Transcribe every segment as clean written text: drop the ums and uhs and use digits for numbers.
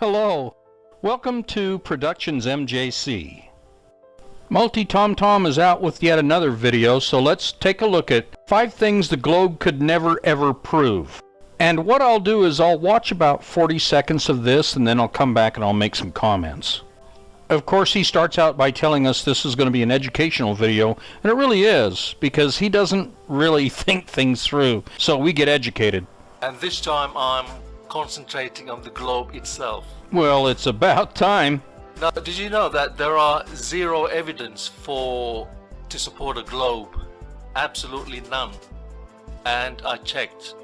Hello, welcome to Productions MJC. MultiTomTom is out with yet another video, so let's take a look at 5 things the globe could never ever prove. And what I'll do is I'll watch about 40 seconds of this and then I'll come back and I'll make some comments. Of course, he starts out by telling us this is going to be an educational video, and it really is, because he doesn't really think things through, so we get educated. And this time I'm concentrating on the globe itself. Well, it's about time. Now, did you know that there are zero evidence to support a globe? Absolutely none. And I checked.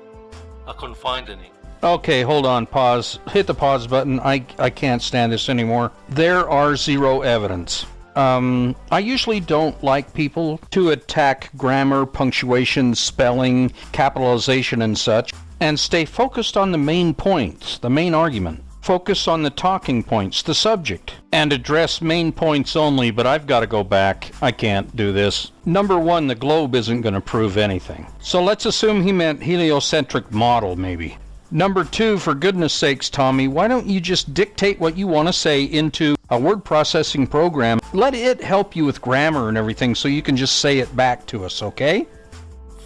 I couldn't find any. Okay, hold on, pause. Hit the pause button. I can't stand this anymore. There are zero evidence. I usually don't like people to attack grammar, punctuation, spelling, capitalization and such, and stay focused on the main points, the main argument. Focus on the talking points, the subject, and address main points only, but I've got to go back. I can't do this. Number 1, the globe isn't going to prove anything. So let's assume he meant heliocentric model, maybe. Number 2, for goodness sakes, Tommy, why don't you just dictate what you want to say into a word processing program? Let it help you with grammar and everything so you can just say it back to us, okay?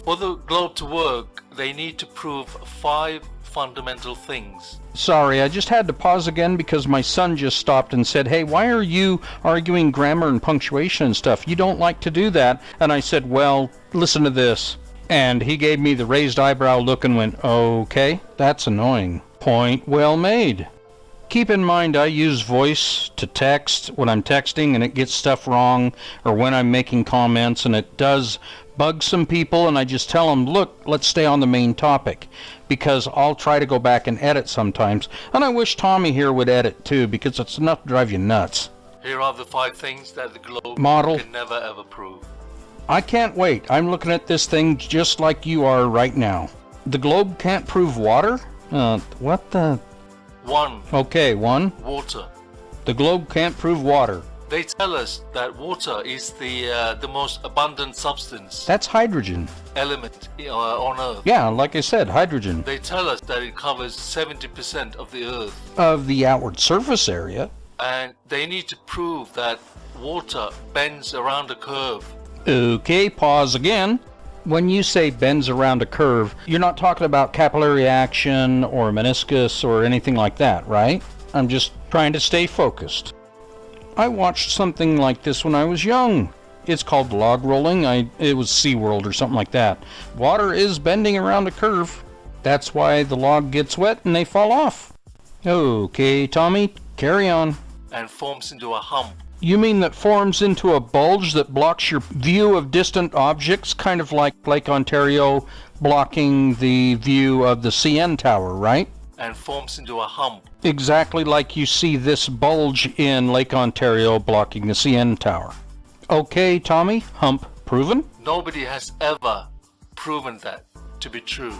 For the globe to work, they need to prove 5 fundamental things. Sorry, I just had to pause again because my son just stopped and said, "Hey, why are you arguing grammar and punctuation and stuff? You don't like to do that." And I said, "Well, listen to this." And he gave me the raised eyebrow look and went, "Okay, that's annoying." Point well made. Keep in mind I use voice to text when I'm texting and it gets stuff wrong, or when I'm making comments and it does bug some people, and I just tell them, look, let's stay on the main topic, because I'll try to go back and edit sometimes, and I wish Tommy here would edit too, because it's enough to drive you nuts. Here are the 5 things that the globe model can never ever prove. I can't wait. I'm looking at this thing just like you are right now. The globe can't prove water? What the? 1. Okay, 1. Water. The globe can't prove water. They tell us that water is the most abundant substance. That's hydrogen. Element on Earth. Yeah, like I said, hydrogen. They tell us that it covers 70% of the Earth. Of the outward surface area. And they need to prove that water bends around a curve. Okay, pause again. When you say bends around a curve, you're not talking about capillary action or meniscus or anything like that, right? I'm just trying to stay focused. I watched something like this when I was young. It's called log rolling. It was SeaWorld or something like that. Water is bending around a curve. That's why the log gets wet and they fall off. Okay, Tommy, carry on. And forms into a hump. You mean that forms into a bulge that blocks your view of distant objects, kind of like Lake Ontario blocking the view of the CN Tower, right? And forms into a hump. Exactly like you see this bulge in Lake Ontario blocking the CN Tower. Okay, Tommy, hump proven? Nobody has ever proven that to be true.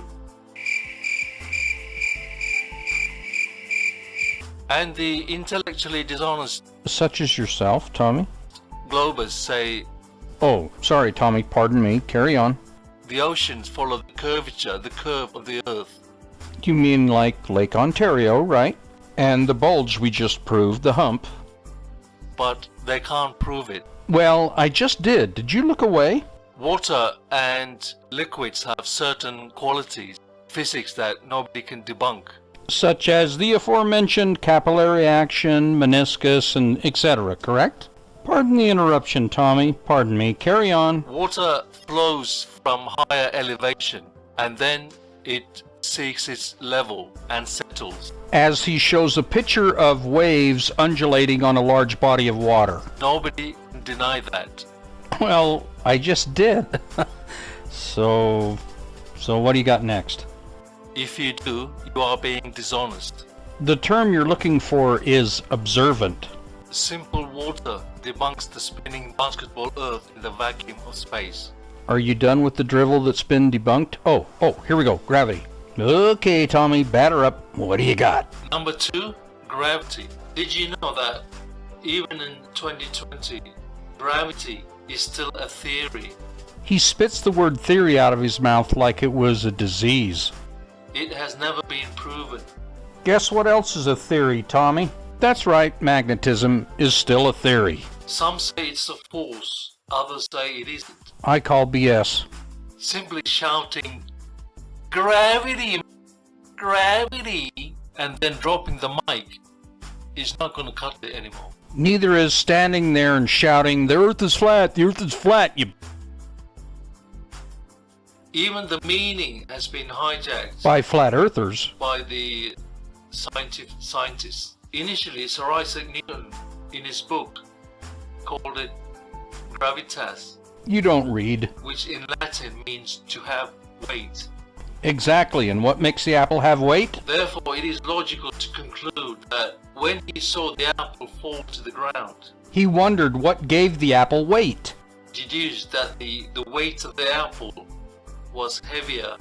And the intellectually dishonest, such as yourself, Tommy, globers say, oh, sorry, Tommy, pardon me, carry on. The oceans follow the curvature, the curve of the Earth. You mean like Lake Ontario, right? And the bulge we just proved, the hump. But they can't prove it. Well, I just did. Did you look away? Water and liquids have certain qualities, physics that nobody can debunk. Such as the aforementioned capillary action, meniscus, and etc., correct? Pardon the interruption, Tommy. Pardon me. Carry on. Water flows from higher elevation, and then it seeks its level and settles. As he shows a picture of waves undulating on a large body of water. Nobody can deny that. Well, I just did. So what do you got next? If you do, you are being dishonest. The term you're looking for is observant. Simple water debunks the spinning basketball Earth in the vacuum of space. Are you done with the drivel that's been debunked? Oh, here we go. Gravity. Okay, Tommy, batter up. What do you got? Number 2, gravity. Did you know that even in 2020, gravity is still a theory? He spits the word theory out of his mouth like it was a disease. It has never been proven. Guess what else is a theory, Tommy? That's right, magnetism is still a theory. Some say it's a force, others say it isn't. I call BS. Simply shouting, "Gravity! Gravity!" and then dropping the mic is not going to cut it anymore. Neither is standing there and shouting, "The Earth is flat, the Earth is flat, you..." Even the meaning has been hijacked by flat earthers. By the scientists. Initially, Sir Isaac Newton, in his book, called it gravitas. You don't read. Which in Latin means to have weight. Exactly, and what makes the apple have weight? Therefore, it is logical to conclude that when he saw the apple fall to the ground, he wondered what gave the apple weight. Deduced that the weight of the apple was heavier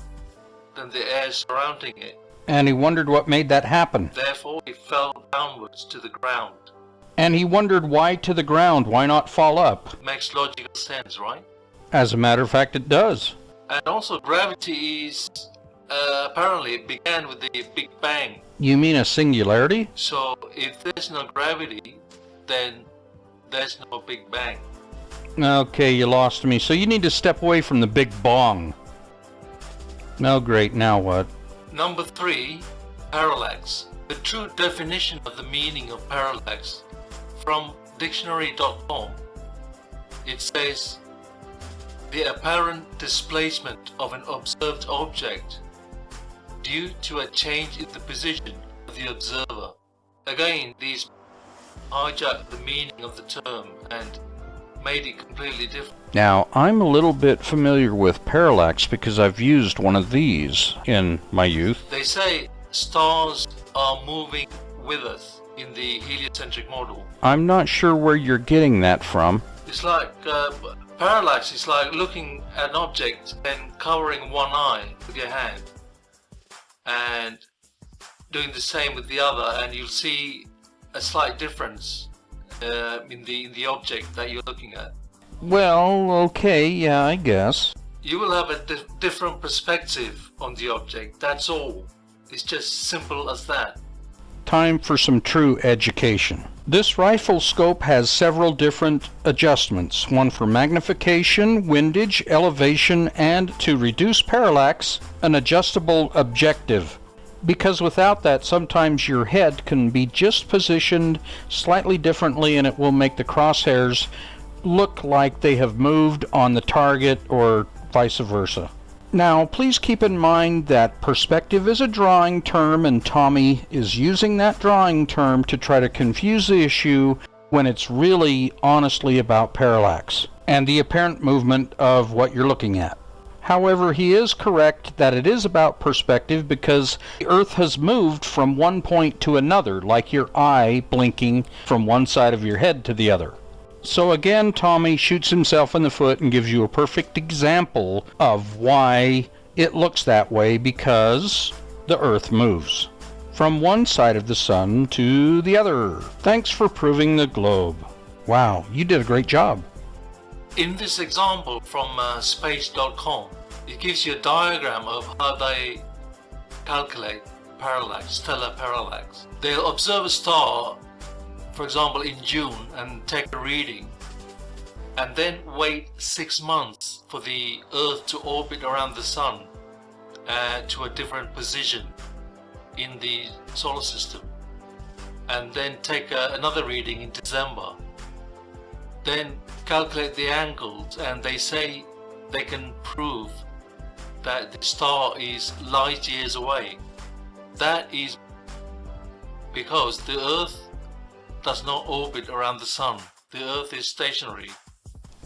than the air surrounding it. And he wondered what made that happen. Therefore, it fell downwards to the ground. And he wondered why to the ground, why not fall up? Makes logical sense, right? As a matter of fact, it does. And also, gravity is apparently it began with the Big Bang. You mean a singularity? So, if there's no gravity, then there's no Big Bang. Okay, you lost me. So you need to step away from the Big Bong. Oh, great. Now what? Number 3, parallax. The true definition of the meaning of parallax from dictionary.com. It says, the apparent displacement of an observed object due to a change in the position of the observer. Again, these hijacked the meaning of the term and made it completely different. Now, I'm a little bit familiar with parallax because I've used one of these in my youth. They say stars are moving with us in the heliocentric model. I'm not sure where you're getting that from. It's like parallax is like looking at an object and covering one eye with your hand and doing the same with the other, and you'll see a slight difference in the object that you're looking at. Well, okay, yeah, I guess. You will have a different perspective on the object, that's all. It's just simple as that. Time for some true education. This rifle scope has several different adjustments, one for magnification, windage, elevation, and, to reduce parallax, an adjustable objective. Because without that, sometimes your head can be just positioned slightly differently and it will make the crosshairs look like they have moved on the target or vice versa. Now, please keep in mind that perspective is a drawing term and Tommy is using that drawing term to try to confuse the issue when it's really honestly about parallax and the apparent movement of what you're looking at. However, he is correct that it is about perspective because the Earth has moved from one point to another, like your eye blinking from one side of your head to the other. So again, Tommy shoots himself in the foot and gives you a perfect example of why it looks that way, because the Earth moves from one side of the sun to the other. Thanks for proving the globe. Wow, you did a great job. In this example from space.com, it gives you a diagram of how they calculate parallax, stellar parallax. They'll observe a star, for example in June, and take a reading, and then wait 6 months for the Earth to orbit around the Sun to a different position in the solar system, and then take another reading in December. Then calculate the angles, and they say they can prove that the star is light years away. That is because the Earth does not orbit around the Sun. The Earth is stationary.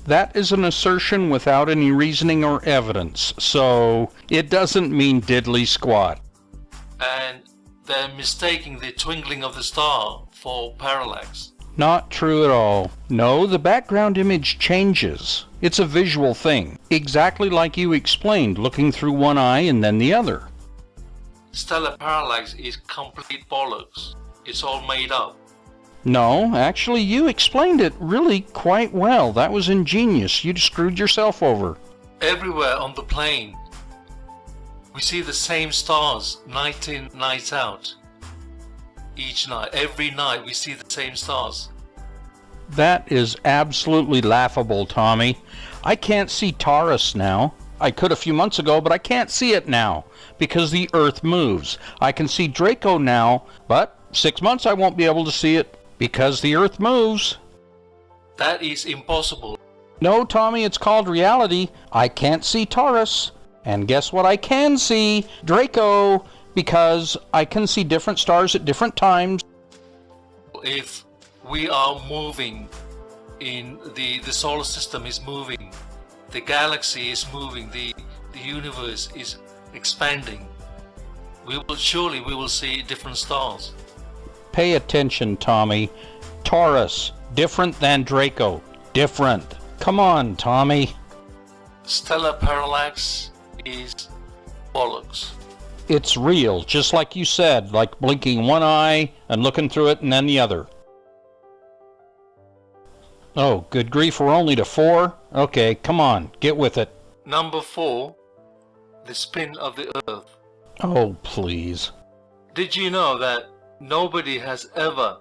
That is an assertion without any reasoning or evidence, so it doesn't mean diddly squat. And they're mistaking the twinkling of the star for parallax. Not true at all. No, the background image changes. It's a visual thing, exactly like you explained, looking through one eye and then the other. Stellar parallax is complete bollocks. It's all made up. No, actually you explained it really quite well. That was ingenious. You screwed yourself over. Everywhere on the plane, we see the same stars night in, night out. each night. Every night we see the same stars. That is absolutely laughable, Tommy. I can't see Taurus now. I could a few months ago, but I can't see it now because the Earth moves. I can see Draco now, but 6 months I won't be able to see it because the Earth moves. That is impossible. No, Tommy, it's called reality. I can't see Taurus. And guess what I can see? Draco, because I can see different stars at different times. If we are moving, in the solar system is moving, the galaxy is moving, the universe is expanding, we will see different stars. Pay attention, Tommy. Taurus, different than Draco. Different. Come on, Tommy. Stellar parallax is bollocks. It's real, just like you said, like blinking one eye and looking through it and then the other. Oh, good grief, we're only to 4? Okay, come on, get with it. Number 4, the spin of the Earth. Oh, please. Did you know that nobody has ever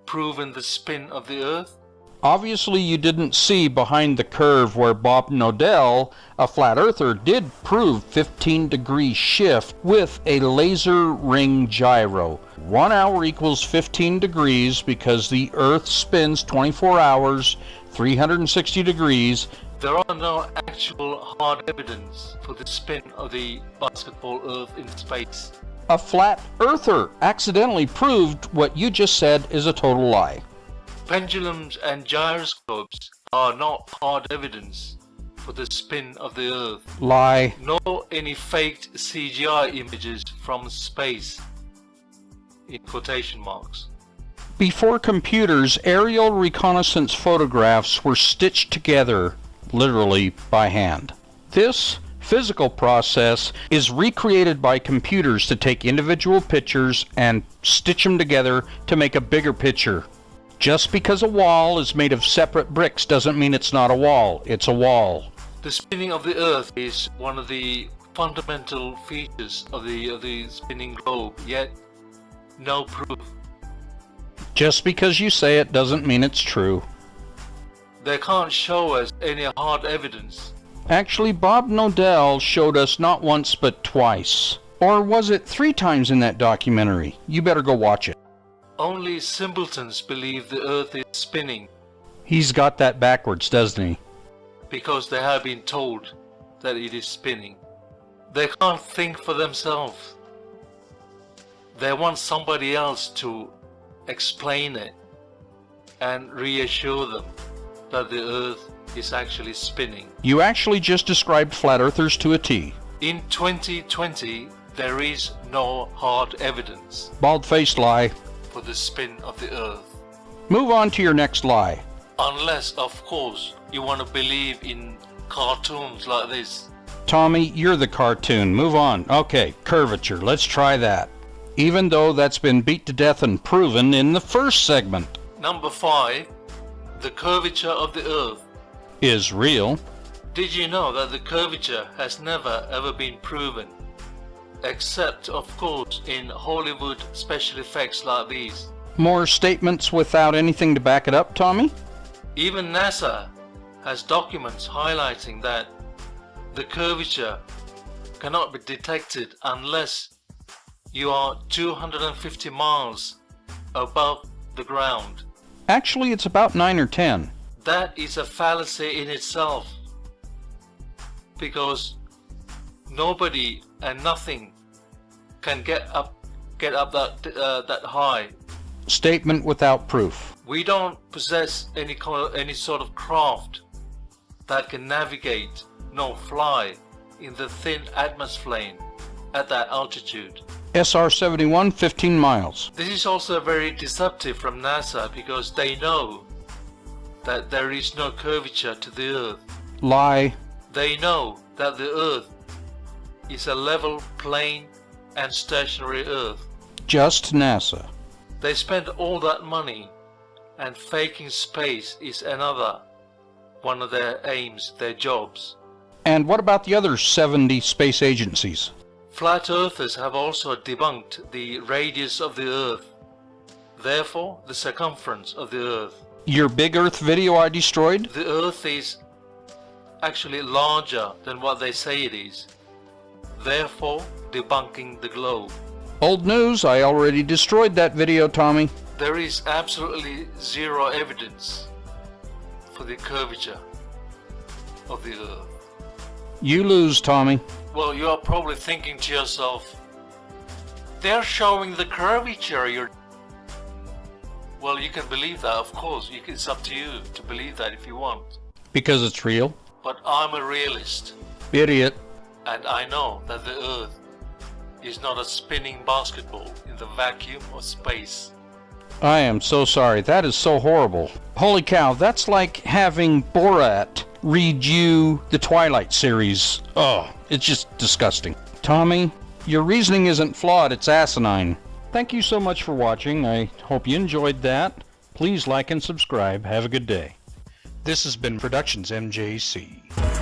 proven the spin of the Earth? Obviously, you didn't see behind the curve where Bob Nodell, a flat earther, did prove 15-degree shift with a laser ring gyro. 1 hour equals 15 degrees because the Earth spins 24 hours, 360 degrees. There are no actual hard evidence for the spin of the basketball Earth in space. A flat earther accidentally proved what you just said is a total lie. Pendulums and gyroscopes are not hard evidence for the spin of the Earth. Lie. Nor any faked CGI images from space, in quotation marks. Before computers, aerial reconnaissance photographs were stitched together, literally by hand. This physical process is recreated by computers to take individual pictures and stitch them together to make a bigger picture. Just because a wall is made of separate bricks doesn't mean it's not a wall. It's a wall. The spinning of the Earth is one of the fundamental features of the spinning globe, yet no proof. Just because you say it doesn't mean it's true. They can't show us any hard evidence. Actually, Bob Nodell showed us not once but twice. Or was it 3 times in that documentary? You better go watch it. Only simpletons believe the Earth is spinning. He's got that backwards, doesn't he? Because they have been told that it is spinning. They can't think for themselves. They want somebody else to explain it and reassure them that the Earth is actually spinning. You actually just described flat earthers to a T. In 2020, there is no hard evidence Bald-faced lie. for the spin of the Earth. Move on to your next lie. Unless, of course, you want to believe in cartoons like this. Tommy, you're the cartoon. Move on. Okay, curvature. Let's try that. Even though that's been beat to death and proven in the first segment. Number 5, the curvature of the Earth. Is real. Did you know that the curvature has never ever been proven? Except, of course, in Hollywood special effects like these. More statements without anything to back it up, Tommy? Even NASA has documents highlighting that the curvature cannot be detected unless you are 250 miles above the ground. Actually, it's about 9 or 10. That is a fallacy in itself, because nobody and nothing can get up that high. Statement without proof. We don't possess any sort of craft that can navigate nor fly in the thin atmosphere at that altitude. SR-71, 15 miles. This is also very deceptive from NASA because they know that there is no curvature to the Earth. Lie. They know that the Earth is a level, plain and stationary Earth. Just NASA. They spend all that money, and faking space is another one of their aims, their jobs. And what about the other 70 space agencies? Flat Earthers have also debunked the radius of the Earth Therefore, the circumference of the Earth. Your big Earth video I destroyed? The Earth is actually larger than what they say it is. Therefore, debunking the globe. Old news, I already destroyed that video, Tommy. There is absolutely zero evidence for the curvature of the Earth. You lose, Tommy. Well, you are probably thinking to yourself, they're showing the curvature. Well, you can believe that, of course. It's up to you to believe that if you want. Because it's real? But I'm a realist. Idiot. And I know that the Earth is not a spinning basketball in the vacuum of space. I am so sorry. That is so horrible. Holy cow, that's like having Borat read you the Twilight series. Oh, it's just disgusting. Tommy, your reasoning isn't flawed, it's asinine. Thank you so much for watching. I hope you enjoyed that. Please like and subscribe. Have a good day. This has been Productions MJC.